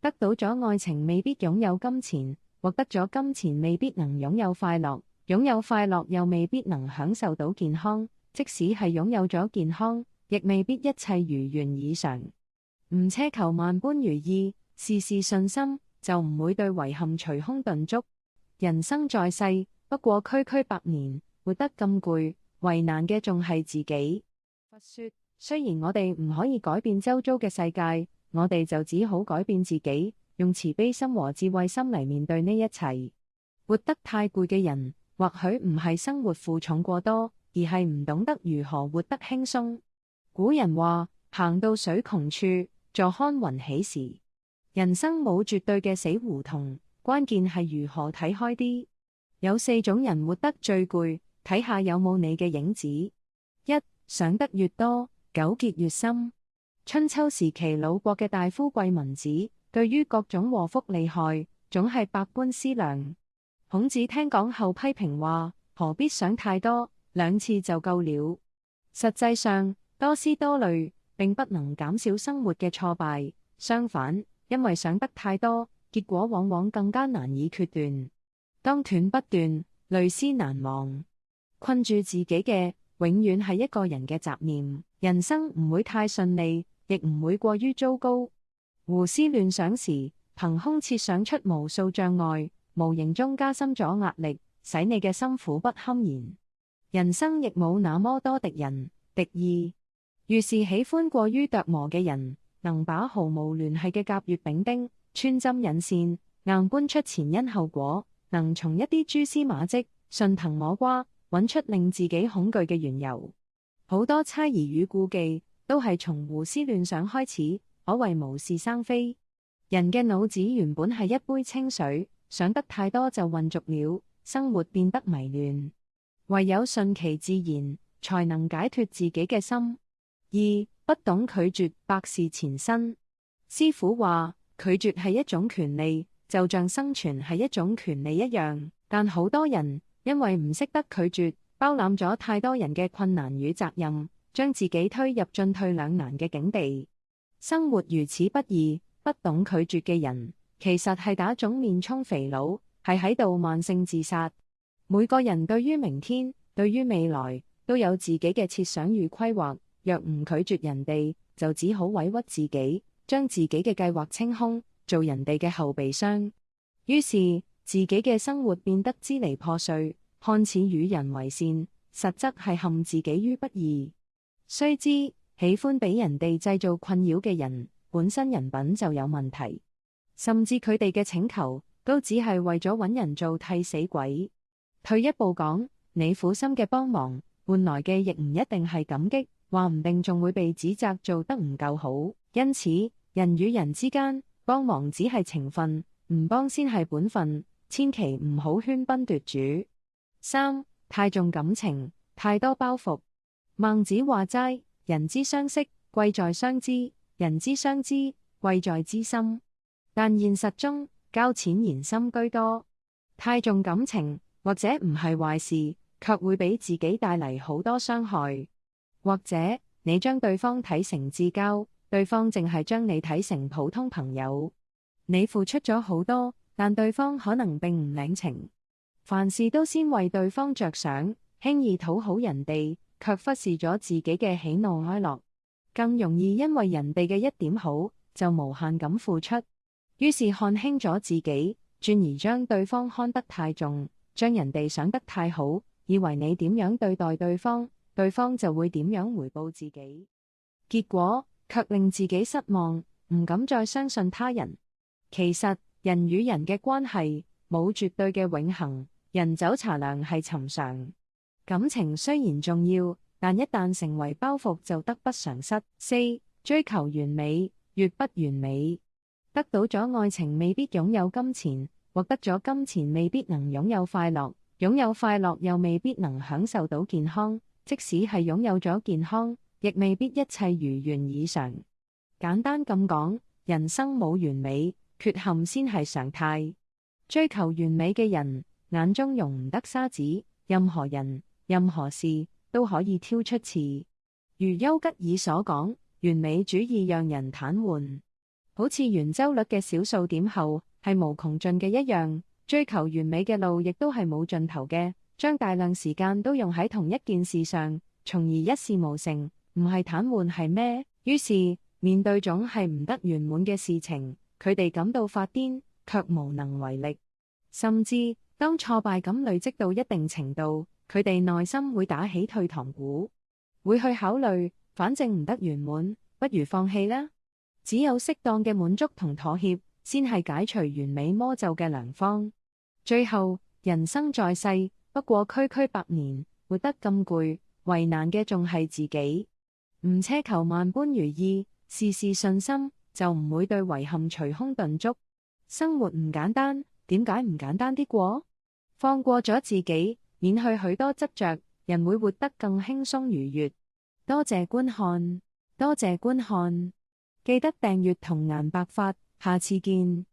得到咗愛情未必擁有金錢，獲得咗金錢未必能擁有快樂，擁有快樂又未必能享受到健康，即使係擁有咗健康，亦未必一切如願以償。唔奢求萬般如意，事事順心，就唔會對遺憾隨空頓足。人生在世，不過區區百年，活得咁攰，為難嘅仲係自己。佛說，雖然我哋唔可以改變周遭嘅世界，我哋就只好改變自己，用慈悲心和智慧心嚟面對呢一切。活得太攰嘅人，或許唔係生活負重過多，而係唔懂得如何活得輕鬆。古人話：行到水窮處，坐看雲起時。人生冇絕對嘅死胡同，關鍵係如何睇開啲。有4種人活得最攰，睇下有冇你嘅影子。一、想得越多，糾結越深。春秋時期魯國嘅大夫季文子，對於各種禍福利害，總係百般思量。孔子聽講後批評話：何必想太多，2次就夠了。實際上，多思多慮並不能減少生活嘅挫敗，相反，因為想得太多，結果往往更加難以決斷。當斷不斷，累思難忘。困住自己嘅，永遠係一個人嘅雜念。人生唔會太順利，亦唔會過於糟糕。胡思亂想時，憑空設想出無數障礙，無形中加深咗壓力，使你嘅心苦不堪言。人生亦冇那麼多敵人敵意，遇是喜歡過於琢磨嘅人，能把毫無聯繫嘅甲乙丙丁穿針引線，硬搬出前因後果，能從一啲蛛絲馬跡順藤摸瓜揾出令自己恐懼嘅緣由。好多猜疑與顧忌都係從胡思亂想開始，可謂無事生非。人嘅腦子原本係一杯清水，想得太多就混濁了，生活變得迷亂。唯有順其自然，才能解脫自己嘅心。2、不懂拒絕，百事纏身。師傅話，拒絕係一種權利，就像生存係一種權利一樣。但好多人因為唔識得拒絕，包攬咗太多人嘅困難與責任，將自己推入進退兩難嘅境地。生活如此不易，不懂拒絕嘅人，其實係打腫面充肥佬，係喺度慢性自殺。每個人對於明天，對於未來，都有自己嘅設想與規劃。若唔拒絕人哋，就只好委屈自己，將自己嘅計劃清空，做人哋嘅後備箱。於是自己嘅生活變得支離破碎，看似與人為善，實則係陷自己於不義。須知喜歡俾人哋製造困擾嘅人，本身人品就有問題，甚至佢哋嘅請求都只係為咗揾人做替死鬼。退一步講，你苦心嘅幫忙，換來嘅亦唔一定係感激，話唔定仲會被指責做得唔夠好。因此，人與人之間，幫忙只係情分，唔幫先係本分，千祈唔好喧賓奪主。3、太重感情，太多包袱。孟子話齋：人之相識，貴在相知；人之相知，貴在知心。但現實中，交淺言深居多。太重感情，或者唔係壞事，卻會俾自己帶嚟好多傷害。或者你將對方睇成至交，對方淨係將你睇成普通朋友。你付出咗好多，但對方可能並唔領情。凡事都先為對方着想，輕易討好人哋，卻忽視咗自己嘅喜怒哀樂，更容易因為人哋嘅一點好，就無限咁付出，於是看輕咗自己，轉而將對方看得太重，將人哋想得太好，以為你點樣對待對方，對方就會點樣回報自己，結果卻令自己失望，唔敢再相信他人。其實人與人嘅關係冇絕對嘅永恆，人走茶涼係尋常。感情雖然重要，但一旦成為包袱就得不償失。4、追求完美，越不完美。得到咗愛情未必擁有金錢，獲得咗金錢未必能擁有快樂，擁有快樂又未必能享受到健康，即使係擁有咗健康，亦未必一切如願以償。簡單咁講，人生冇完美，缺陷先係常態。追求完美嘅人，眼中容唔得沙子，任何人，任何事都可以挑出刺。如丘吉爾所講，完美主義讓人癱瘓。好似圓周率嘅小數點後係無窮盡嘅一樣，追求完美嘅路亦都係冇盡頭嘅。將大量時間都用喺同一件事上，從而一事無成，唔係癱瘓係咩？於是面對總係唔得圓滿嘅事情，佢哋感到發癲，卻無能為力。甚至當挫敗感累積到一定程度，佢哋內心會打起退堂鼓，會去考慮，反正唔得圓滿，不如放棄啦。只有適當嘅滿足同妥協，先係解除完美魔咒嘅良方。最後，人生在世，不過區區百年，活得咁攰，為難嘅仲係自己。唔奢求萬般如意，事事順心，就唔會對遺憾隨空頓足。生活唔簡單，點解唔簡單啲過？放過咗自己，免去許多執着，人會活得更輕鬆愉悅。多謝觀看，多謝觀看，記得訂閱同顏白髮，下次見。